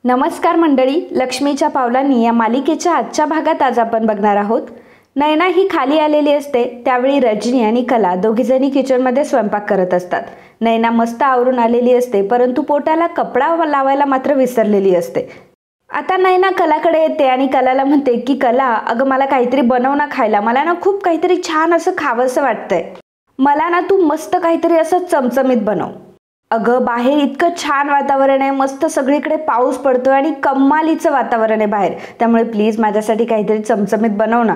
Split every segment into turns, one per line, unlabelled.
नमस्कार मंडळी, लक्ष्मीच्या पावलांनी या मालिकेच्या आजच्या भागात आज आपण बघणार आहोत. नैना ही खाली आलेली असते. त्यावेळी रजनी आणि कला दोघीजणी किचनमध्ये स्वयंपाक करत असतात. नैना मस्त आवरून आलेली असते, परंतु पोटाला कपडा लावायला मात्र विसरलेली असते. आता नैना कलाकडे येते आणि कलाला म्हणते की कला, अगं मला काहीतरी बनव ना खायला. मला ना खूप काहीतरी छान असं खावंसं वाटतंय. मला ना तू मस्त काहीतरी असं चमचमीत बनव. अगं बाहेर इतकं छान वातावरण आहे, मस्त सगळीकडे पाऊस पडतोय आणि कमालीचं वातावरण आहे बाहेर, त्यामुळे प्लीज माझ्यासाठी काहीतरी चमचमीत बनव ना.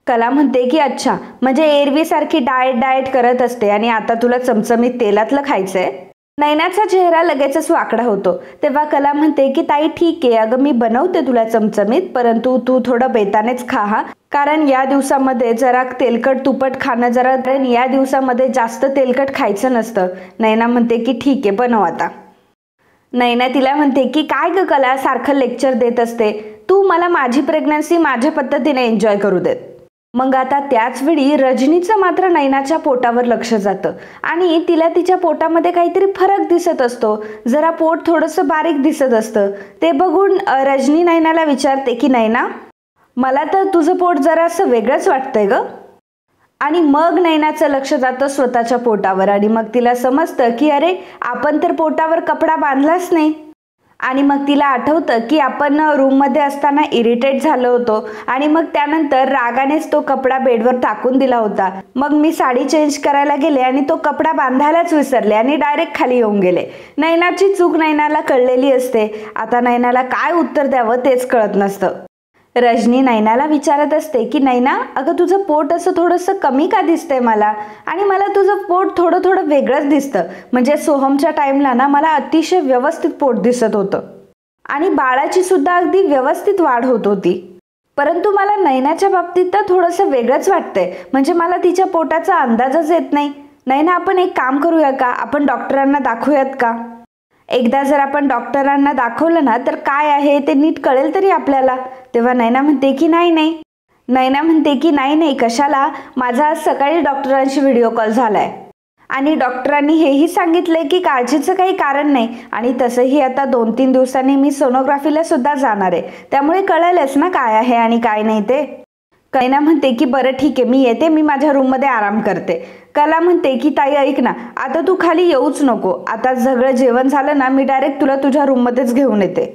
कला म्हणते की अच्छा, म्हणजे एरवीसारखी डाएट करत असते आणि आता तुला चमचमीत तेलातलं खायचंय. नैनाचा चेहरा लगेचच वाकडा होतो. तेव्हा कला म्हणते की ताई ठीक आहे, अगं मी बनवते तुला चमचमीत, परंतु तू थोडं बेतानेच खा हा, कारण या दिवसामध्ये जरा तेलकट तुपट खाणं कारण या दिवसामध्ये जास्त तेलकट खायचं नसतं. नैना म्हणते की ठीक आहे, बनव आता. नैना तिला म्हणते की काय ग कला, सारखं लेक्चर देत असते, तू मला माझी प्रेग्नन्सी माझ्या पद्धतीने एन्जॉय करू देत. मग आता त्याच वेळी रजनीचं मात्र नैनाच्या पोटावर लक्ष जातं आणि तिला तिच्या पोटामध्ये काहीतरी फरक दिसत असतो. जरा पोट थोडंसं बारीक दिसत असतं. ते बघून रजनी नैनाला विचारते की नैना, मला तर तुझं पोट जरा असं वेगळंच वाटतंय ग. आणि मग नैनाचं लक्ष जातं स्वतःच्या पोटावर आणि मग तिला समजतं की अरे, आपण तर पोटावर कपडा बांधलाच नाही. आणि मग तिला आठवतं की आपण रूममध्ये असताना इरिटेट झालो होतो आणि मग त्यानंतर रागानेच तो कपडा बेडवर टाकून दिला होता. मग मी साडी चेंज करायला गेले आणि तो कपडा बांधायलाच विसरले आणि डायरेक्ट खाली येऊन गेले. नैनाची चूक नैनाला कळलेली असते. आता नैनाला काय उत्तर द्यावं तेच कळत नसतं. रजनी नैनाला विचारत असते की नैना, अगं तुझं पोट असं थोडंसं कमी का दिसतंय मला, आणि मला तुझं पोट थोडं थोडं वेगळंच दिसतं. म्हणजे सोहमच्या टाईमला ना मला अतिशय व्यवस्थित पोट दिसत होतं आणि बाळाची सुद्धा अगदी व्यवस्थित वाढ होत होती, परंतु मला नैनाच्या बाबतीत तर थोडंसं वेगळंच वाटतंय. म्हणजे मला तिच्या पोटाचा अंदाजच येत नाही. नैना, आपण एक काम करूया का, आपण डॉक्टरांना दाखवूयात का? एकदा जर आपण डॉक्टरांना दाखवलं ना तर काय आहे ते नीट कळेल तरी आपल्याला. तेव्हा नैना म्हणते की नाही, कशाला, माझा आज सकाळी डॉक्टरांशी व्हिडिओ कॉल झालाय आणि डॉक्टरांनी हेही सांगितलंय की काळजीचं काही कारण नाही, आणि तसंही आता 2-3 दिवसांनी मी सोनोग्राफीला सुद्धा जाणार आहे, त्यामुळे कळेलच ना काय आहे आणि काय नाही ते. नैना म्हणते की बरं ठीक आहे, मी येते, मी माझ्या रूममध्ये आराम करते. कला म्हणते की ताई ऐक ना, आता तू खाली येऊच नको, आता सगळं जेवण झालं ना मी डायरेक्ट तुला तुझ्या रूममध्येच घेऊन येते.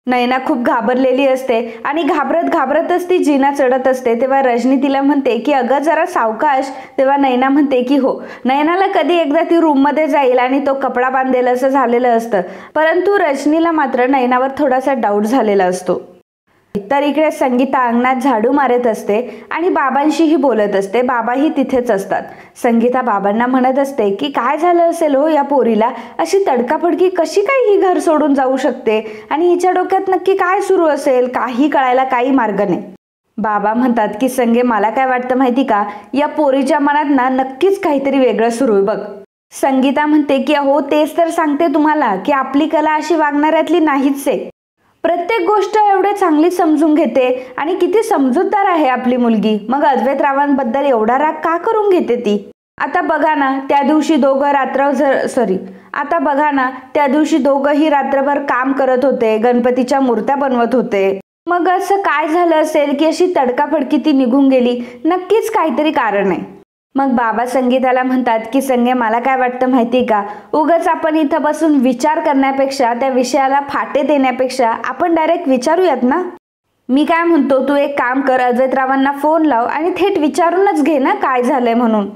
नैना खूप घाबरलेली असते आणि घाबरतच ती जिना चढत असते. तेव्हा रजनी तिला म्हणते की अगं जरा सावकाश. तेव्हा नैना म्हणते की हो. नैनाला कधी एकदा ती रूममध्ये जाईल आणि तो कपडा बांधेल असं झालेलं असतं, परंतु रजनीला मात्र नैनावर थोडासा डाऊट झालेला असतो. तर इकडे संगीता अंगणात झाडू मारत असते आणि बाबांशीही बोलत असते. बाबाही तिथेच असतात. संगीता बाबांना म्हणत असते की काय झालं असेल हो या पोरीला, अशी तडकाफडकी कशी काय ही घर सोडून जाऊ शकते आणि हिच्या डोक्यात नक्की काय सुरू असेल, काही कळायला काही मार्ग नाही. बाबा म्हणतात की संगे, मला काय वाटतं माहिती का, या पोरीच्या मनात ना नक्कीच काहीतरी वेगळं सुरू आहे बघ. संगीता म्हणते की अहो तेच तर सांगते तुम्हाला की आपली कला अशी वागणाऱ्यातली नाहीच आहे. प्रत्येक गोष्ट एवढे चांगली समजून घेते आणि किती समजूतदार आहे आपली मुलगी, मग अद्वैतरावांबद्दल एवढा राग का करून घेते ती? आता बघा ना त्या दिवशी दोघंही रात्रभर काम करत होते, गणपतीच्या मूर्त्या बनवत होते. मग असं काय झालं असेल की अशी तडकाफडकी ती निघून गेली? नक्कीच काहीतरी कारण आहे. मग बाबा संगीताला म्हणतात की संगे, मला काय वाटतं माहिती का, उगाच आपण इथं बसून विचार करण्यापेक्षा, त्या विषयाला फाटे देण्यापेक्षा आपण डायरेक्ट विचारूयात ना. मी काय म्हणतो, तू एक काम कर, अद्वैतरावांना फोन लाव आणि थेट विचारूनच घे ना काय झालंय म्हणून.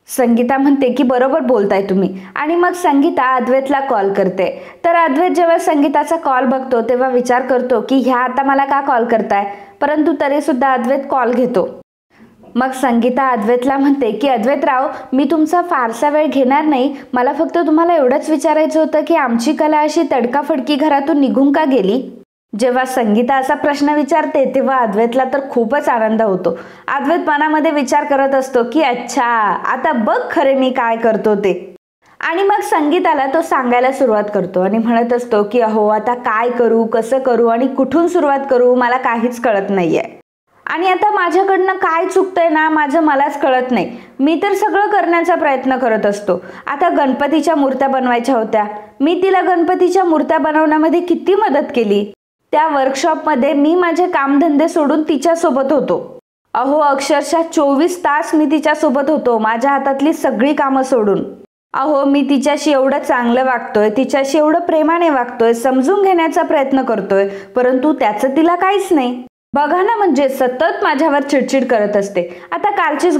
संगीता म्हणते की बरोबर बोलताय तुम्ही. आणि मग संगीता अद्वैतला कॉल करते. तर अद्वैत जेव्हा संगीताचा कॉल बघतो तेव्हा विचार करतो की ह्या आता मला का कॉल करताय, परंतु तरी सुद्धा अद्वैत कॉल घेतो. मग संगीता अद्वैतला म्हणते की अद्वैतराव, मी तुमचा फारसा वेळ घेणार नाही, मला फक्त तुम्हाला एवढंच विचारायचं होतं की आमची कला अशी तडकाफडकी घरातून निघून का गेली? जेव्हा संगीता असा प्रश्न विचारते तेव्हा अद्वैतला तर खूपच आनंद होतो. अद्वैत मनामध्ये विचार करत असतो की अच्छा, आता बघ खरे मी काय करतो ते. आणि मग संगीताला तो सांगायला सुरुवात करतो आणि म्हणत असतो की अहो आता काय करू, कसं करू आणि कुठून सुरुवात करू, मला काहीच कळत नाहीये. आणि आता माझ्याकडनं काय चुकतंय ना माझं मलाच कळत नाही. मी तर सगळं करण्याचा प्रयत्न करत असतो. आता गणपतीच्या मूर्त्या बनवायच्या होत्या, मी तिला गणपतीच्या मूर्त्या बनवण्यामध्ये किती मदत केली, त्या वर्कशॉपमध्ये मी माझे कामधंदे सोडून तिच्यासोबत होतो. अहो अक्षरशः 24 तास मी तिच्यासोबत होतो, माझ्या हातातली सगळी कामं सोडून. अहो मी तिच्याशी एवढं चांगलं वागतोय, तिच्याशी एवढं प्रेमाने वागतोय, समजून घेण्याचा प्रयत्न करतोय, परंतु त्याचं तिला काहीच नाही. बघा ना, म्हणजे सतत माझ्यावर चिडचिड करत असते. आता कालचीच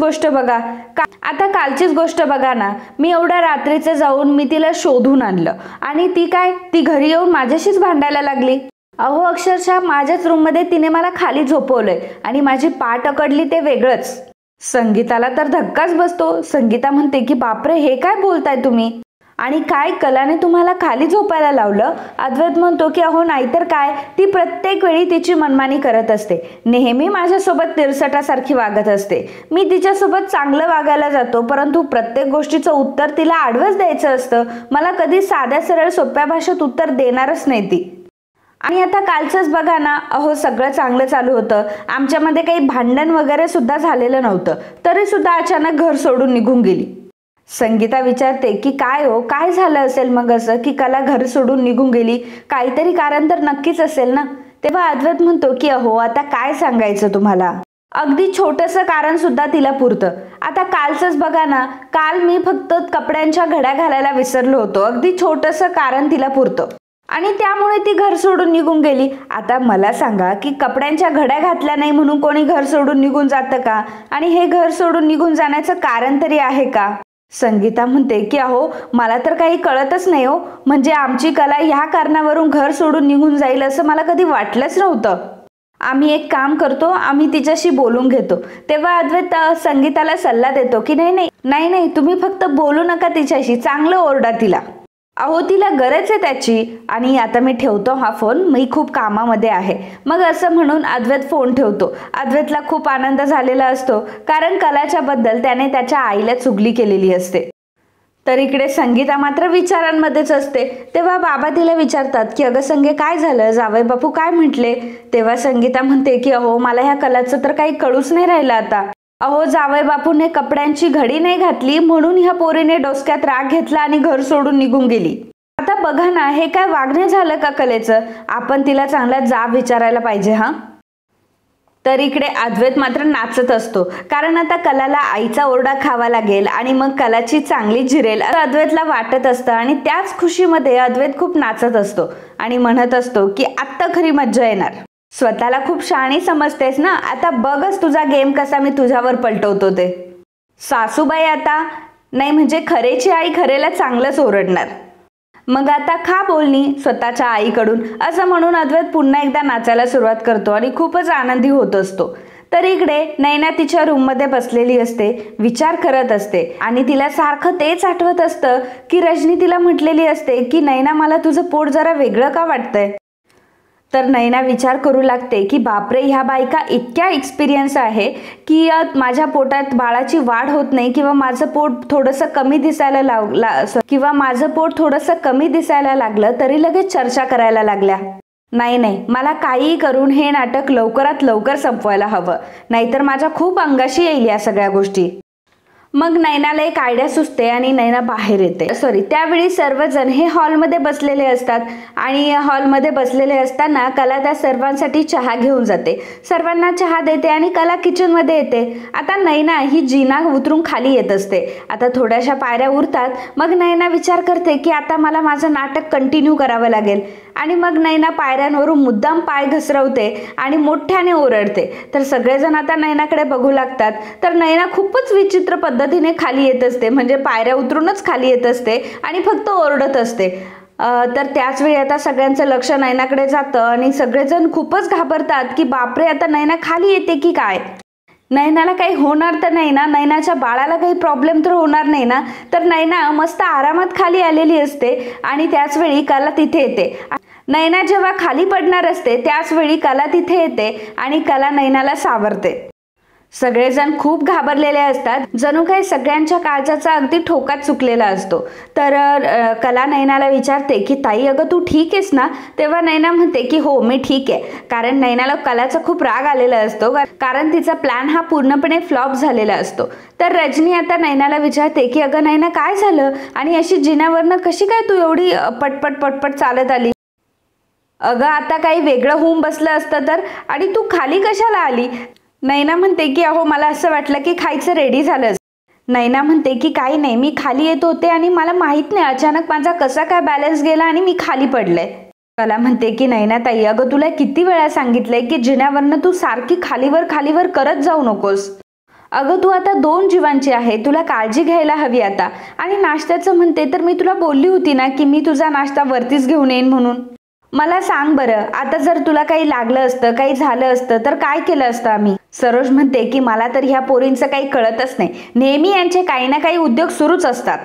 गोष्ट बघा ना, मी एवढ्या रात्रीचे जाऊन मी तिला शोधून आणलं आणि ती घरी येऊन माझ्याशीच भांडायला लागली. अहो अक्षरशः माझ्याच रूममध्ये तिने मला खाली झोपवलंय आणि माझी पाठ अकडली ते वेगळंच. संगीताला तर धक्काच बसतो. संगीता म्हणते की बापरे, हे काय बोलताय तुम्ही, आणि काय कलाने तुम्हाला खाली झोपायला लावलं? अद्वैत म्हणतो की अहो नाहीतर काय, ती प्रत्येक वेळी तिची मनमानी करत असते, नेहमी माझ्यासोबत तिरसटासारखी वागत असते. मी तिच्यासोबत चांगलं वागायला जातो, परंतु प्रत्येक गोष्टीचं उत्तर तिला आडवंच द्यायचं असतं. मला कधी साध्या सरळ सोप्या भाषेत उत्तर देणारच नाही ती. आणि आता कालचंच बघा ना, अहो सगळं चांगलं चालू होतं, आमच्यामध्ये काही भांडण वगैरे सुद्धा झालेलं नव्हतं, तरी सुद्धा अचानक घर सोडून निघून गेली. संगीता विचारते की काय हो, काय झालं असेल मग असं की कला घर सोडून निघून गेली? काहीतरी कारण तर नक्कीच असेल ना. तेव्हा अद्वैत म्हणतो की अहो आता काय सांगायचं तुम्हाला, अगदी छोटंसं कारण सुद्धा तिला पुरतं. आता कालचंच बघा ना, काल मी फक्त कपड्यांच्या घड्या घालायला विसरलो होतो, अगदी छोटंसं कारण तिला पुरतं आणि त्यामुळे ती घर सोडून निघून गेली. आता मला सांगा की कपड्यांच्या घड्या घातल्या नाही म्हणून कोणी घर सोडून निघून जातं का? आणि हे घर सोडून निघून जाण्याचं कारण तरी आहे का? संगीता म्हणते की अहो मला तर काही कळतच नाही हो, म्हणजे आमची कला ह्या कारणावरून घर सोडून निघून जाईल असं मला कधी वाटलंच नव्हतं. आम्ही एक काम करतो, आम्ही तिच्याशी बोलून घेतो. तेव्हा अद्वैत संगीताला सल्ला देतो की नाही तुम्ही फक्त बोलू नका तिच्याशी, चांगलं ओरडा तिला. अहो तिला गरज आहे त्याची, आणि आता मी ठेवतो हा फोन, मी खूप कामामध्ये आहे. मग असं म्हणून अद्वैत फोन ठेवतो. अद्वैतला खूप आनंद झालेला असतो, कारण कलाच्या बद्दल त्याने त्याच्या आईला चुगली केलेली असते. तर इकडे संगीता मात्र विचारांमध्येच असते. तेव्हा बाबा तिला विचारतात की अगं संगे काय झालं, जावई बापू काय म्हटले? तेव्हा संगीता म्हणते की अहो मला ह्या कलाचं तर काही कळूच नाही राहिलं आता. अहो जावई बापूने कपड्यांची घडी नाही घातली म्हणून ह्या पोरीने डोसक्यात राग घेतला आणि घर सोडून निघून गेली. आता बघा ना, हे काय वागणे झालं का कलेचं? आपण तिला चांगला जाब विचारायला पाहिजे हा. तर इकडे अद्वैत मात्र नाचत असतो, कारण आता कलाला आईचा ओरडा खावा लागेल आणि मग कलाची चांगली जिरेल असं अद्वैतला वाटत असतं. आणि त्याच खुशीमध्ये अद्वैत खूप नाचत असतो आणि म्हणत असतो की आत्ता खरी मज्जा येणार. स्वतःला खूप शहाणी समजतेस ना, आता बघच तुझा गेम कसा मी तुझ्यावर पलटवतो ते. सासूबाई आता नाही, म्हणजे खरेची आई खरेला चांगलंच ओरडणार. मग आता खा बोलणी स्वतःच्या आईकडून, असं म्हणून अद्वैत पुन्हा एकदा नाचायला सुरुवात करतो आणि खूपच आनंदी होत असतो. तर इकडे नैना तिच्या रूममध्ये बसलेली असते, विचार करत असते आणि तिला सारखं तेच आठवत असतं की रजनी तिला म्हटलेली असते की नैना मला तुझं पोट जरा वेगळं का वाटतंय. तर नैना विचार करू लागते की बापरे, ह्या बायका इतक्या एक्सपिरियन्स आहे की माझ्या पोटात बाळाची वाढ होत नाही किंवा माझं पोट थोडंसं कमी दिसायला लागलं तरी लगेच चर्चा करायला लागल्या. नाही, मला काहीही करून हे नाटक लवकरात लवकर संपवायला हवं, नाहीतर माझ्या खूप अंगाशी येईल या सगळ्या गोष्टी. मग नैनाला एक आयडिया सुचते आणि नैना बाहेर येते. त्यावेळी सर्वजण हे हॉलमध्ये बसलेले असतात आणि हॉलमध्ये बसलेले असताना कला त्या सर्वांसाठी चहा घेऊन जाते, सर्वांना चहा देते आणि कला किचनमध्ये येते. आता नैना ही जिना उतरून खाली येत असते. आता थोड्याशा पायऱ्या उरतात. मग नैना विचार करते की आता मला माझं नाटक कंटिन्यू करावं लागेल आणि मग नैना पायऱ्यांवरून मुद्दाम पाय घसरवते आणि मोठ्याने ओरडते. तर सगळेजण आता नैनाकडे बघू लागतात. तर नैना खूपच विचित्र पद्धतीने खाली येत असते, म्हणजे पायऱ्या उतरूनच खाली येत असते आणि फक्त ओरडत असते. तर त्याच वेळी आता सगळ्यांचं लक्ष नैनाकडे जातं आणि सगळेजण खूपच घाबरतात की बापरे, आता नैना खाली येते की काय, नैनाला काही होणार तर नाही ना, नैनाच्या बाळाला काही प्रॉब्लेम तर होणार नाही ना. तर नैना मस्त आरामात खाली आलेली असते आणि त्याच वेळी कला तिथे येते. नैना जेव्हा खाली पडणार असते त्याच वेळी कला तिथे येते आणि कला नैनाला सावरते. सगळेजण खूप घाबरलेले असतात, जणू काही सगळ्यांच्या काळजाचा अगदी ठोकात चुकलेला असतो. तर कला नैनाला विचारते की ताई अगं तू ठीक आहेस ना? तेव्हा नैना म्हणते की हो मी ठीक आहे, कारण नैनाला कलाचा खूप राग आलेला असतो, कारण तिचा प्लॅन हा पूर्णपणे फ्लॉप झालेला असतो. तर रजनी आता नैनाला विचारते की अगं नैना काय झालं आणि अशी जिन्यावरनं कशी काय तू एवढी पटपट चालत आली? अगं आता काही वेगळं होऊन बसलं असतं तर, आणि तू खाली कशाला आली? नैना म्हणते की अहो मला असं वाटलं की खायचं रेडी झालं. नैना म्हणते की काही नाही, मी खाली येत होते आणि मला माहित नाही अचानक माझा कसा काय बॅलन्स गेला आणि मी खाली पडले. कला म्हणते की नैना ताई, अगं तुला किती वेळा सांगितलंय की जिन्यावरनं तू सारखी खालीवर खालीवर करत जाऊ नकोस. अगं तू आता 2 जीवांची आहे, तुला काळजी घ्यायला हवी आता. आणि नाश्त्याचं म्हणते तर मी तुला बोलली होती ना की मी तुझा नाश्ता वरतीच घेऊन येईन म्हणून. मला सांग बरं, आता जर तुला काही लागलं असतं, काही झालं असतं तर काय केलं असतं आम्ही? सरोज म्हणते की मला तर ह्या पोरींचं काही कळतच नाही, नेहमी यांचे काही ना काही उद्योग सुरूच असतात.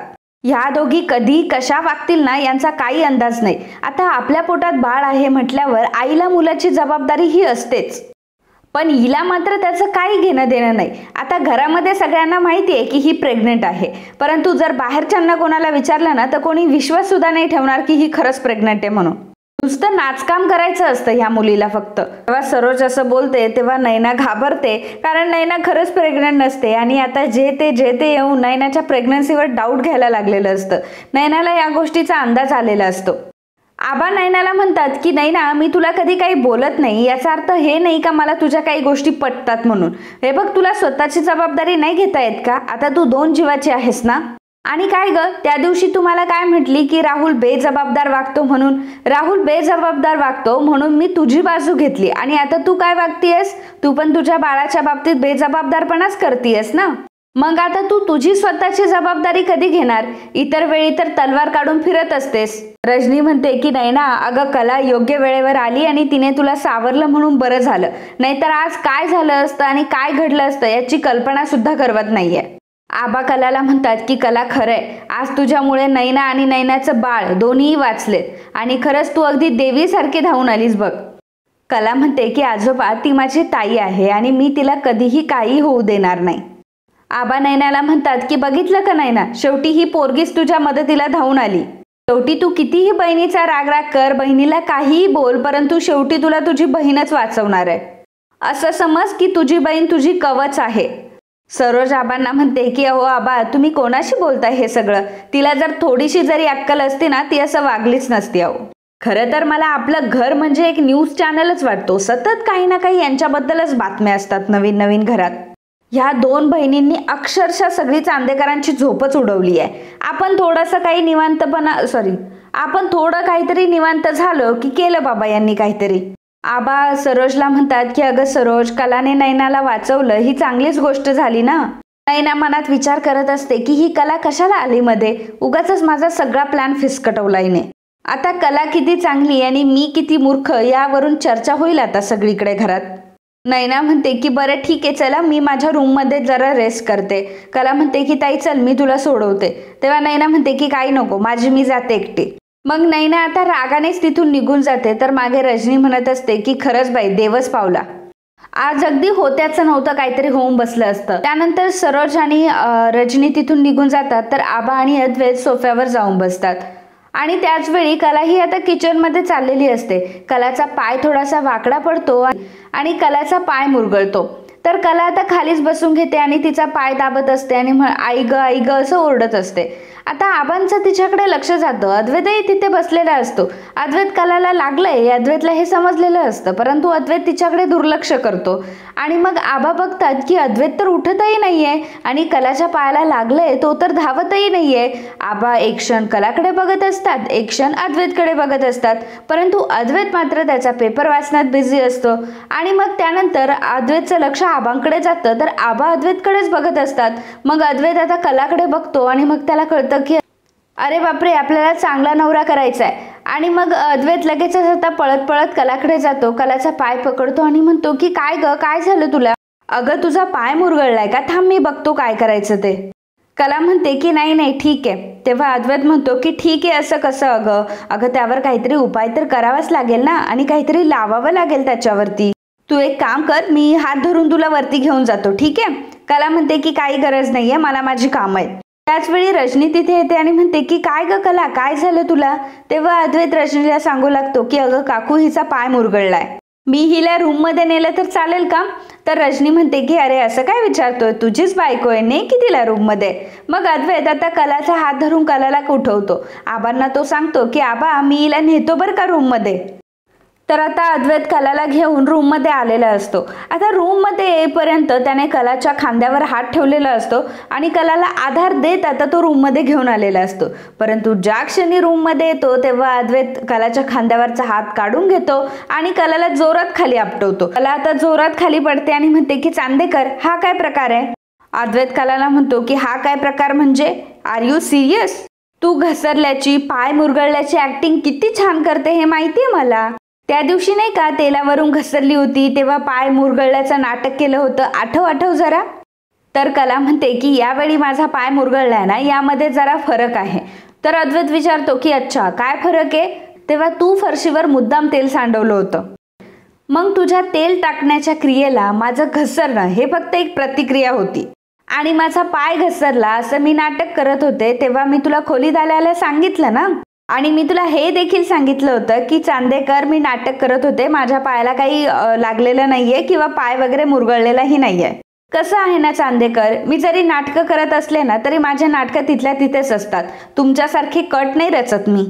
ह्या दोघी कधी कशा वागतील ना यांचा काही अंदाज नाही. आता आपल्या पोटात बाळ आहे म्हटल्यावर आईला मुलाची जबाबदारी ही असतेच, पण हिला मात्र त्याचं काही घेणं देणं नाही. आता घरामध्ये सगळ्यांना माहिती आहे की ही प्रेग्नेंट आहे, परंतु जर बाहेरच्यांना कोणाला विचारलं ना तर कोणी विश्वास सुद्धा नाही ठेवणार की ही खरंच प्रेग्नेंट आहे म्हणून. नुसतं नाचकाम करायचं असतं ह्या मुलीला फक्त. तेव्हा सरोज असं बोलते तेव्हा नैना घाबरते, कारण नैना खरंच प्रेग्नंट नसते आणि आता जे ते येऊन नैनाच्या प्रेग्नन्सीवर डाऊट घ्यायला लागलेलं असतं. नैनाला या गोष्टीचा अंदाज आलेला असतो. आबा नैनाला म्हणतात की नैना, मी तुला कधी काही बोलत नाही याचा अर्थ हे नाही का मला तुझ्या काही गोष्टी पटतात म्हणून. हे बघ, तुला स्वतःची जबाबदारी नाही घेता येत का? आता तू 2 जीवाची आहेस ना. आणि काय ग, त्या दिवशी तुम्हाला काय म्हटली की राहुल बेजबाबदार वागतो म्हणून. राहुल बेजबाबदार वागतो म्हणून मी तुझी बाजू घेतली, आणि आता तू काय वागतीयस? तू पण तुझ्या बाळाच्या बाबतीत बेजबाबदारपणाच करतीयस ना. मग आता तू तुझी स्वतःची जबाबदारी कधी घेणार? इतर वेळी तर तलवार काढून फिरत असतेस. रजनी म्हणते की नैना, अगं कला योग्य वेळेवर आली आणि तिने तुला सावरलं म्हणून बरं झालं, नाहीतर आज काय झालं असतं आणि काय घडलं असतं याची कल्पना सुद्धा करवत नाहीये. आबा कलाला म्हणतात की कला, खरंय आज तुझ्यामुळे नैना आणि नैनाचं बाळ दोन्हीही वाचले आणि खरंच तू अगदी देवीसारखी धावून आलीस बघ. कला म्हणते की आजोबा, ती माझी ताई आहे आणि मी तिला कधीही काही होऊ देणार नाही. आबा नैनाला म्हणतात की बघितलं का नैना, शेवटी ही पोरगीच तुझ्या मदतीला धावून आली. शेवटी तू कितीही बहिणीचा राग कर, बहिणीला काहीही बोल, परंतु शेवटी तुला तुझी बहीणच वाचवणार आहे. असं समज की तुझी बहीण तुझी कवच आहे. सरोज आबांना म्हणते की अहो आबा, तुम्ही कोणाशी बोलताय हे सगळं? तिला जर थोडीशी जरी अक्कल असती ना ती असं वागलीच नसती. अहो खरं तर मला आपलं घर म्हणजे एक न्यूज चॅनलच वाटतो. सतत काही ना काही यांच्याबद्दलच बातम्या असतात नवीन नवीन घरात. ह्या 2 बहिणींनी अक्षरशः सगळी चांदेकरांची झोपच उडवली आहे. आपण थोडं काहीतरी निवांत झालो की केलं बाबा यांनी काहीतरी. आबा सरोजला म्हणतात की अगं सरोज, कलाने नैनाला वाचवलं ही चांगलीच गोष्ट झाली ना. नैना मनात विचार करत असते की ही कला कशाला आली मध्ये, उगाचच माझा सगळा प्लॅन फिसकटवला हिने. आता कला किती चांगली आणि मी किती मूर्ख यावरून चर्चा होईल आता सगळीकडे घरात. नैना म्हणते की बरं ठीक आहे, चला मी माझ्या रूममध्ये जरा रेस्ट करते. कला म्हणते की ताई चल मी तुला सोडवते. तेव्हा नैना म्हणते की काही नको, मी जाते एकटी. मग नैना आता रागानेच तिथून निघून जाते, तर मागे रजनी म्हणत असते की खरंच बाई, देवच पावला, आज अगदी होत्याचं नव्हतं काहीतरी होऊन बसलं असतं. त्यानंतर सरोज आणि रजनी तिथून निघून जातात, तर आबा आणि अद्वैत सोफ्यावर जाऊन बसतात. आणि त्याच वेळी कला ही आता किचनमध्ये चाललेली असते. कलाचा पाय थोडासा वाकडा पडतो आणि कलाचा पाय मुरगळतो. तर कला आता खालीच बसून घेते आणि तिचा पाय दाबत असते आणि आई ग असं ओरडत असते. आता आबांचं तिच्याकडे लक्ष जातं. अद्वैतही तिथे बसलेला असतो. अद्वैत कलाला लागलंय अद्वैतला हे समजलेलं असतं, परंतु अद्वैत तिच्याकडे दुर्लक्ष करतो. आणि मग आबा बघतात की अद्वैत तर उठतही नाहीये आणि कलाच्या पायाला लागलंय तो तर धावतही नाहीये. आबा एक क्षण कलाकडे बघत असतात, एक क्षण अद्वैतकडे बघत असतात, परंतु अद्वैत मात्र त्याचा पेपर वाचण्यात बिझी असतो. आणि मग त्यानंतर अद्वैतचं लक्ष आबांकडे जातं, तर आबा अद्वैतकडेच बघत असतात. मग अद्वैत आता कलाकडे बघतो आणि मग त्याला कळतं की अरे बापरे, आपल्याला चांगला नवरा करायचा आहे. आणि मग अद्वैत लगेच आता पळत पळत कलाकडे जातो, कलाचा पाय पकडतो आणि म्हणतो की काय ग, काय झालं तुला? अगं तुझा पाय मुरगळलाय का? थांब मी बघतो काय करायचं ते. कला म्हणते की नाही ठीक आहे. तेव्हा अद्वैत म्हणतो की ठीक आहे असं कसं? अगं त्यावर काहीतरी उपाय तर करावाच लागेल ना, आणि काहीतरी लावावं लागेल त्याच्यावरती. तू एक काम कर, मी हात धरून तुला वरती घेऊन जातो, ठीक आहे? कला म्हणते की काही गरज नाहीये, मला माझी कामं आहेत. त्याचवेळी रजनी तिथे येते आणि म्हणते की काय ग कला, काय झालं तुला? तेव्हा अद्वैत रजनीला सांगू लागतो की अगं काकू, हिचा पाय मुरगळलाय, मी हिला रूम मध्ये नेलं तर चालेल का? तर रजनी म्हणते की अरे असं काय विचारतोय, तुझीच बायको आहे, ने की तिला रूम मध्ये. मग अद्वैत आता कलाचा हात धरून कलाला उठवतो. आबांना तो सांगतो की आबा, मी हिला नेतो बरं का रूम मध्ये. तर आता अद्वैत कलाला घेऊन रूममध्ये आलेला असतो। आता रूममध्ये येईपर्यंत त्याने कलाच्या खांद्यावर हात ठेवलेला असतो आणि कलाला आधार देत आता तो रूममध्ये घेऊन आलेला असतो। परंतु ज्या क्षणी रूममध्ये येतो तेव्हा अद्वैत कलाच्या खांद्यावरचा हात काढून घेतो आणि कलाला जोरात खाली आपटवतो। कला आता जोरात खाली पडते आणि म्हणते की चांदेकर, हा काय प्रकार आहे? अद्वैत कलाला म्हणतो की हा काय प्रकार म्हणजे? Are you serious? तू घसरल्याची, पाय मुरगळल्याची ऍक्टिंग किती छान करते हे माहितीये मला। त्या दिवशी नाही का तेलावरून घसरली होती तेव्हा पाय मुरगळल्याचं नाटक केलं होतं, आठव जरा। तर कला म्हणते की यावेळी माझा पाय मुरगळलाय ना, यामध्ये जरा फरक आहे। तर अद्वैत विचारतो की अच्छा काय फरक आहे? तेव्हा तू फरशीवर मुद्दाम तेल सांडवलं होतं, मग तुझ्या तेल टाकण्याच्या क्रियेला माझं घसरणं हे फक्त एक प्रतिक्रिया होती आणि माझा पाय घसरला असं मी नाटक करत होते तेव्हा मी तुला खोलीत आल्याला सांगितलं ना, आणि मी तुला हे देखील सांगितलं होतं की चांदेकर मी नाटक करत होते, माझ्या पायाला काही लागलेलं नाहीये किंवा पाय वगैरे मुरगळलेलाही नाहीये। कसं आहे ना चांदेकर, मी जरी नाटकं करत असले ना तरी माझ्या नाटकं तिथल्या तिथेच असतात, तुमच्यासारखे कट नाही रचत मी।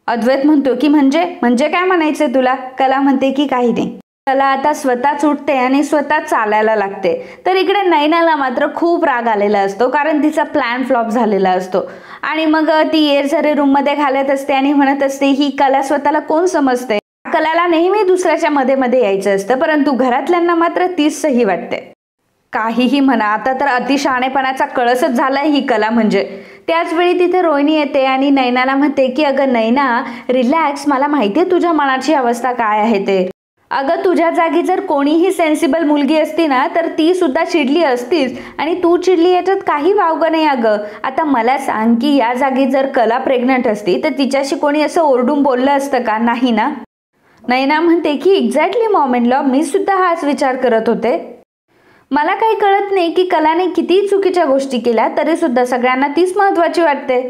अद्वैत म्हणतो की म्हणजे काय म्हणायचंय तुला? कला म्हणते की काही नाही। कला आता स्वतःच उठते आणि स्वतः चालायला लागते। तर इकडे नैनाला मात्र खूप राग आलेला असतो कारण तिचा प्लॅन फ्लॉप झालेला असतो आणि मग ती येरझरे रूम मध्ये घालत असते आणि म्हणत असते ही कला स्वतःला कोण समजते? कलाला नेहमी दुसऱ्याच्या मध्ये यायचं असतं, परंतु घरातल्यांना मात्र तीच सही वाटते। काहीही म्हणा, आता तर अतिशहाणेपणाचा कळसच झालाय ही कला म्हणजे। त्याच वेळी तिथे रोहिणी येते आणि नैनाला म्हणते की अगं नैना रिलॅक्स, मला माहितीये तुझ्या मनाची अवस्था काय आहे ते। अगं तुझ्या जागी जर कोणीही सेन्सिबल मुलगी असती ना तर ती सुद्धा चिडली असतीच आणि तू चिडली याच्यात काही वावगं नाही। अगं आता मला सांग की या जागी जर कला प्रेग्नंट असती तर तिच्याशी कोणी असं ओरडून बोललं असतं का? नाही ना। नैना म्हणते की एक्झॅक्टली मॉम इन लॉ, मी सुद्धा हाच विचार करत होते। मला काही कळत नाही की कलाने किती चुकीच्या गोष्टी केल्या तरी सुद्धा सगळ्यांना तीच महत्वाची वाटते।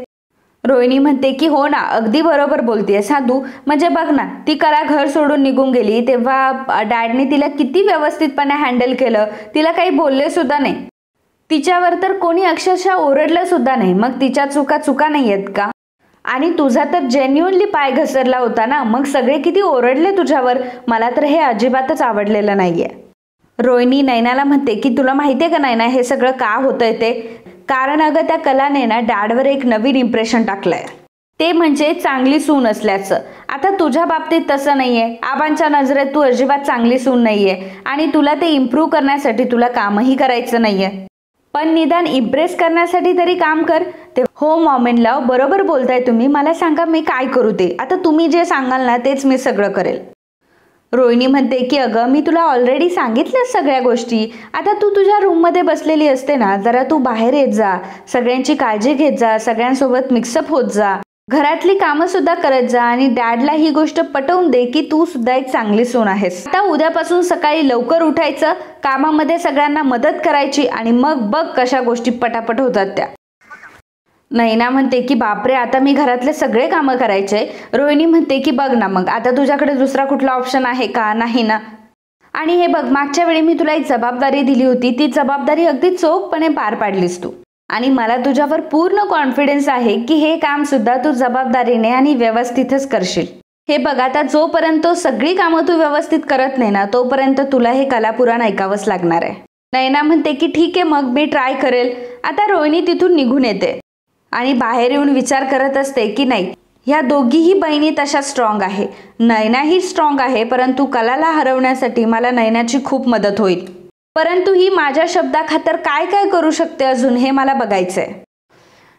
रोहिणी म्हणते की हो ना, अगदी बरोबर बोलतेय साधू, म्हणजे बघ ना ती कला घर सोडून निघून गेली तेव्हा डॅडने तिला किती व्यवस्थितपणे हँडल केलं, तिला काही बोलले सुद्धा नाही, तिच्यावर तर कोणी अक्षरशः ओरडलं सुद्धा नाही, मग तिच्या चुका नाही आहेत का? आणि तुझा तर जेन्युअनली पाय घसरला होता ना, मग सगळे किती ओरडले तुझ्यावर, मला तर हे अजिबातच आवडलेलं नाहीये। रोहिणी नैनाला म्हणते की तुला माहितीये का नैना हे सगळं का होतंय ते? कारण अगं त्या कलाने ना डॅडवर एक नवीन इम्प्रेशन टाकलंय, ते म्हणजे चांगली सून असल्याचं। आता तुझ्या बाबतीत तसं नाहीये, आबांच्या नजरेत तू अजिबात चांगली सून नाहीये आणि तुला ते इम्प्रूव्ह करण्यासाठी तुला कामही करायचं नाहीये, पण निदान इम्प्रेस करण्यासाठी तरी काम कर। ते हो मॉम इन लॉ, बरोबर बोलताय तुम्ही, मला सांगा मी काय करू ते? आता तुम्ही जे सांगाल ना तेच मी सगळं करेल। रोहिणी म्हणते की अगं मी तुला ऑलरेडी सांगितलं सगळ्या गोष्टी, आता तू तुझ्या रूममध्ये बसलेली असते ना, जरा तू बाहेर येत जा, सगळ्यांची काळजी घेत जा, सगळ्यांसोबत मिक्सअप होत जा, घरातली कामं सुद्धा करत जा आणि डॅडला ही गोष्ट पटवून दे की तू सुद्धा एक चांगली सून आहेस। आता उद्यापासून सकाळी लवकर उठायचं, कामामध्ये सगळ्यांना मदत करायची आणि मग बघ कशा गोष्टी पटापट होतात त्या। नैना म्हणते की बापरे, आता मी घरातले सगळे कामं करायचे। रोहिणी म्हणते की बघ ना मग आता तुझ्याकडे दुसरा कुठला ऑप्शन आहे का? नाही ना। आणि हे बघ, मागच्या वेळी मी तुला एक जबाबदारी दिली होती, ती जबाबदारी अगदी चोखपणे पार पाडलीस तू आणि मला तुझ्यावर पूर्ण कॉन्फिडन्स आहे की हे काम सुद्धा तू जबाबदारीने आणि व्यवस्थितच करशील। हे बघ, आता जोपर्यंत सगळी कामं तू व्यवस्थित करत नाही ना तोपर्यंत तुला हे कलापुराण ऐकावंच लागणार आहे। नैना म्हणते की ठीक आहे मग मी ट्राय करेल। आता रोहिणी तिथून निघून येते आणि बाहेर येऊन विचार करत असते की नाही, ह्या दोघीही बहिणी तशा स्ट्रॉंग आहे, नैनाही स्ट्रॉंग आहे, परंतु कलाला हरवण्यासाठी मला नैनाची खूप मदत होईल, परंतु ही माझ्या शब्दाखातर काय काय करू शकते अजून हे मला बघायचंय।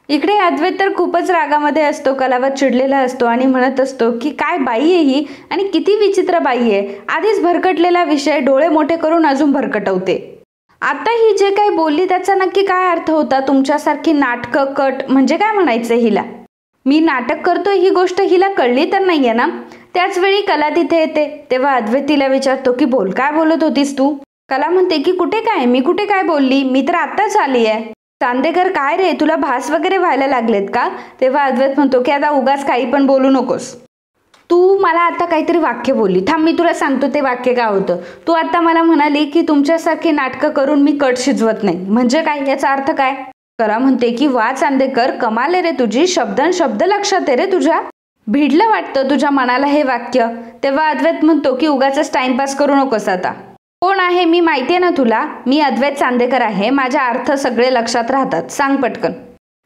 इकडे अद्वैत तर खूपच रागामध्ये असतो, कलावर चिडलेला असतो आणि म्हणत असतो की काय बाई आहे ही आणि किती विचित्र बाई आहे, आधीच भरकटलेला विषय डोळे मोठे करून अजून भरकटवते। आता ही जे काही बोलली त्याचा नक्की काय अर्थ होता? तुमच्यासारखी नाटकं कट म्हणजे काय म्हणायचं हिला? मी नाटक करतोय ही गोष्ट हिला कळली तर नाहीये ना? त्याच वेळी कला तिथे येते तेव्हा अद्वैत तिला विचारतो की बोल, काय बोलत होतीस तू? कला म्हणते की कुठे काय, मी कुठे काय बोलली, मी तर आत्ताच आली आहे। चांदेकर काय रे, तुला भास वगैरे व्हायला लागलेत का? तेव्हा अद्वैत म्हणतो की आता उगाच काही पण बोलू नकोस, तू मला आता काहीतरी वाक्य बोलली, थांब मी तुला सांगतो ते वाक्य काय होतं। तू आता मला म्हणाली की तुमच्यासारखी नाटकं करून मी कट शिजवत नाही, म्हणजे काय, याचा अर्थ काय? कला म्हणते की वा चांदेकर, कमाल आहे रे तुझी, शब्द लक्षात आहे रे तुझ्या। भिडलं वाटतं तुझ्या मनाला हे वाक्य. तेव्हा अद्वैत म्हणतो की उगाच टाइमपास करू नकोस आता. कोण आहे मी माहितीये ना तुला, मी अद्वैत चांदेकर आहे, माझ्या अर्थ सगळे लक्षात राहतात, सांग पटकन.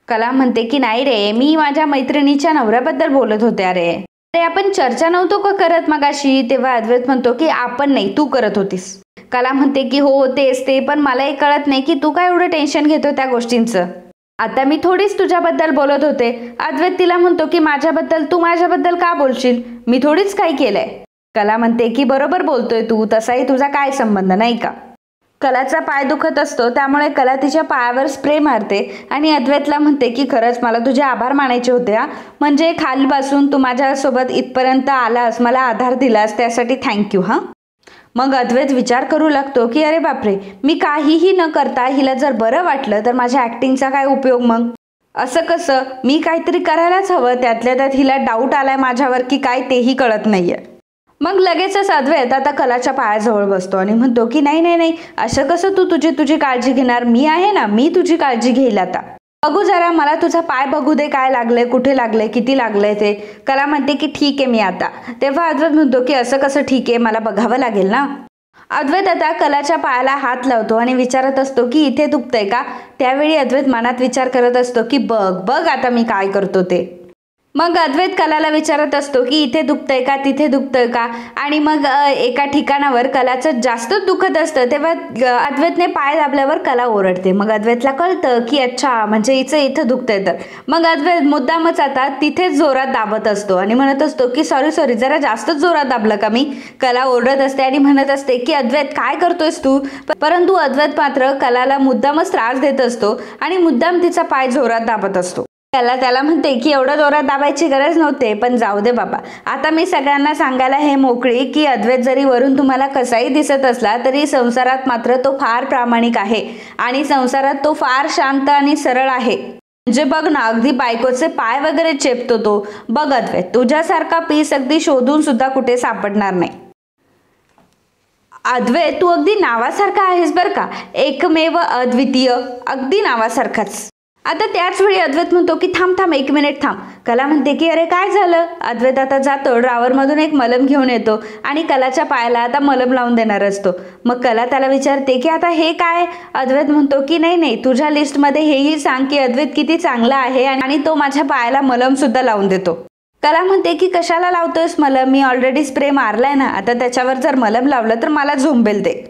कला म्हणते की नाही रे, मी माझ्या मैत्रिणीच्या नवऱ्याबद्दल बोलत होते. अरे आपण चर्चा नव्हतो का करत मगाशी. तेव्हा अद्वैत म्हणतो की आपण नाही, तू करत होतीस. कला म्हणते की हो तेच ते, पण मला हे कळत नाही की तू काय एवढं टेन्शन घेतो त्या गोष्टींचं. आता मी थोडीच तुझ्याबद्दल बोलत होते. अद्वैत तिला म्हणतो की माझ्याबद्दल तू माझ्याबद्दल का बोलशील, मी थोडीच काही केलंय. कला म्हणते की बरोबर बोलतोय तू, तसाही तुझा काय संबंध नाही का. कलाचा पाय दुखत असतो त्यामुळे कला तिच्या पायावर स्प्रे मारते आणि अद्वैतला म्हणते की खरंच मला तुझे आभार मानायचे होते हा, म्हणजे खालीपासून तू माझ्यासोबत इथपर्यंत आलास, मला आधार दिलास, त्यासाठी थँक्यू हा. मग अद्वैत विचार करू लागतो की अरे बापरे, मी काहीही न करता हिला जर बरं वाटलं तर माझ्या ॲक्टिंगचा काय उपयोग. मग असं कसं, मी काहीतरी करायलाच हवं, त्यातल्या त्यात हिला डाऊट आलाय माझ्यावर की काय तेही कळत नाहीये. मग लगेचच अद्वैत आता कलाच्या पायाजवळ बसतो आणि म्हणतो की नाही नाही नाही, असं कसं तू तुझी काळजी घेणार, मी आहे ना, मी तुझी काळजी घेईल. आता बघू जरा, मला तुझा पाय बघू दे, काय लागलंय, कुठे लागलंय, किती लागलंय ते. कला म्हणते की ठीक आहे मी आता. तेव्हा अद्वैत म्हणतो की असं कसं ठीक आहे, मला बघावं लागेल ना. अद्वैत आता कलाच्या पायाला हात लावतो आणि विचारत असतो की इथे दुखतंय का. त्यावेळी अद्वैत मनात विचार करत असतो की बघ बघ आता मी काय करतो ते. मग अद्वैत कलाला विचारत असतो की इथे दुखतंय का, तिथे दुखतंय का. आणि मग एका ठिकाणावर कलाचं जास्तच दुखत असतं. तेव्हा अद्वैतने पाय दाबल्यावर कला ओरडते. मग अद्वैतला कळतं की अच्छा, म्हणजे हिचं इथं दुखतंय. तर मग अद्वैत मुद्दामच आता तिथेच जोरात दाबत असतो आणि म्हणत असतो की सॉरी जरा जास्तच जोरात दाबलं का मी. कला ओरडत असते आणि म्हणत असते की अद्वैत काय करतोयस तू. परंतु अद्वैत मात्र कलाला मुद्दामच त्रास देत असतो आणि मुद्दाम तिचा पाय जोरात दाबत असतो. त्याला म्हणते की एवढं जोरात दाबायची गरज नव्हते, पण जाऊ दे बाबा. आता मी सगळ्यांना सांगायला हे मोकळी की अद्वैत जरी वरून तुम्हाला कसाही दिसत असला तरी संसारात मात्र तो फार प्रामाणिक आहे आणि संसारात तो फार शांत आणि सरळ आहे. म्हणजे बघ ना, अगदी बायकोचे पाय वगैरे चेपतो तो. बघ अद्वैत, तुझ्यासारखा पीस अगदी शोधून सुद्धा कुठे सापडणार नाही. अद्वैत तू अगदी नावासारखा आहेस बरं का, एकमेव अद्वितीय, अगदी नावासारखाच. आता त्याच वेळी अद्वैत म्हणतो की थांब 1 मिनिट थांब. कला म्हणते की अरे काय झालं. अद्वैत आता जातो, ड्रावरमधून एक मलम घेऊन येतो आणि कलाच्या पायाला आता मलम लावून देणार असतो. मग कला त्याला विचारते की आता हे काय. अद्वैत म्हणतो की नाही, तुझ्या लिस्टमध्ये हेही सांग की अद्वैत किती चांगला आहे आणि तो माझ्या पायाला मलम सुद्धा लावून देतो. कला म्हणते की कशाला लावतोयस मलम, मी ऑलरेडी स्प्रे मारलाय ना, आता त्याच्यावर जर मलम लावलं तर मला झोंबेल ते.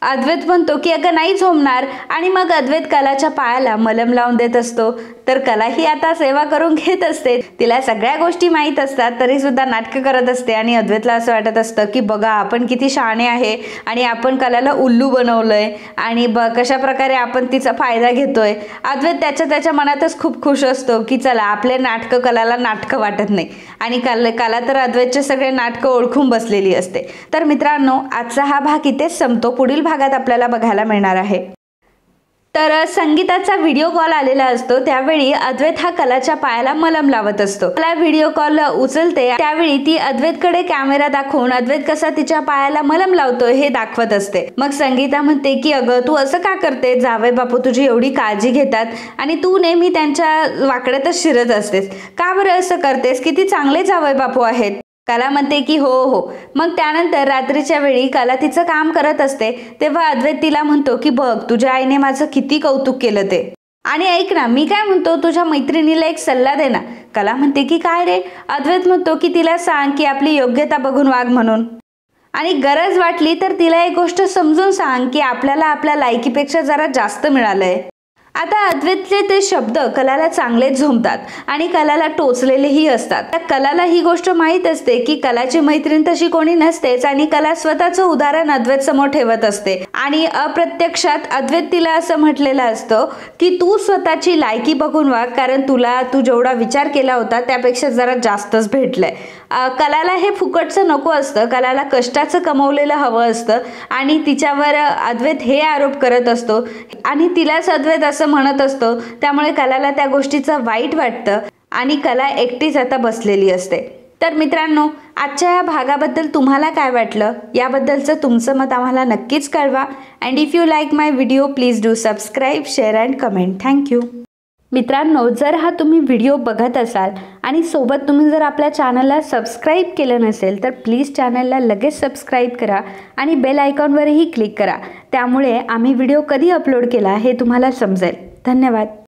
अद्वैत म्हणतो की अगं नाही झोंबणार. आणि मग अद्वैत कलाच्या पायाला मलम लावून देत असतो. तर कला ही आता सेवा करून घेत असते. तिला सगळ्या गोष्टी माहीत असतात तरी सुद्धा नाटकं करत असते आणि अद्वैतला असं वाटत असतं की बघा आपण किती शहाणे आहे आणि आपण कलाला उल्लू बनवलंय आणि कशा प्रकारे आपण तिचा फायदा घेतोय. अद्वैत त्याच्या मनातच खूप खुश असतो की चला आपले नाटकं कलाला नाटकं वाटत नाही आणि कला तर अद्वैतचे सगळे नाटकं ओळखून बसलेली असते. तर मित्रांनो, आजचा हा भाग इथेच संपतो. पुढील भागात आपल्याला बघायला मिळणार आहे. तर संगीताचा व्हिडिओ कॉल आलेला असतो. त्यावेळी अद्वैत हा कलाच्या पायाला मलम लावत असतो. कला व्हिडिओ कॉल उचलते. त्यावेळी ती अद्वैतकडे कॅमेरा दाखवून अद्वैत कसा तिच्या पायाला मलम लावतोय हे दाखवत असते. मग संगीता म्हणते की अगं तू असं का करते, जावई बापू तुझी एवढी काळजी घेतात आणि तू नेहमी त्यांच्या वाकड्यातच शिरत असतेस, का बरं असं करतेस, किती चांगले जावई बापू आहेत. कला म्हणते की हो. मग त्यानंतर रात्रीच्या वेळी कला तिचं काम करत असते. तेव्हा अद्वैत तिला म्हणतो की बघ तुझ्या आईने माझं किती कौतुक केलं ते. आणि ऐक ना, मी काय म्हणतो, तुझ्या मैत्रिणीला एक सल्ला दे ना. कला म्हणते की काय रे. अद्वैत म्हणतो की तिला सांग की आपली योग्यता बघून वाग म्हणून, आणि गरज वाटली तर तिला एक गोष्ट समजून सांग की आपल्याला आपल्या लायकीपेक्षा जरा जास्त मिळालंय. आता अद्वैतचे ते शब्द कलाला चांगलेच झोंबतात आणि कलाला टोचलेलेही असतात. त्या कलाला ही गोष्ट माहीत असते की कलाची मैत्रीण तशी कोणी नसतेच आणि कला स्वतःचं उदाहरण अद्वैत समोर ठेवत असते आणि अप्रत्यक्षात अद्वैत तिला असं म्हटलेलं असतं की तू स्वतःची लायकी बघून वाग, कारण तू जेवढा विचार केला होता त्यापेक्षा जरा जास्तच भेटलंय. कलाला हे फुकटचं नको असतं, कलाला कष्टाचं कमवलेलं हवं असतं आणि तिच्यावर अद्वैत हे आरोप करत असतो आणि तिलाच अद्वैत असं म्हणत असतो. त्यामुळे कलाला त्या गोष्टीचं वाईट वाटतं आणि कला एकटीच आता बसलेली असते. तर मित्रांनो, आजच्या या भागाबद्दल तुम्हाला काय वाटलं याबद्दलचं तुमचं मत आम्हाला नक्कीच कळवा. And if you like my video please do subscribe, share and comment. Thank you. मित्रांनो, जर हा तुम्ही व्हिडिओ बघत असाल आणि सोबत तुम्ही जर आपल्या चॅनलला सबस्क्राईब केलं नसेल तर प्लीज चॅनलला लगेच सबस्क्राईब करा आणि बेल आयकॉनवरही क्लिक करा. त्यामुळे आम्ही व्हिडिओ कधी अपलोड केला हे तुम्हाला समजेल. धन्यवाद.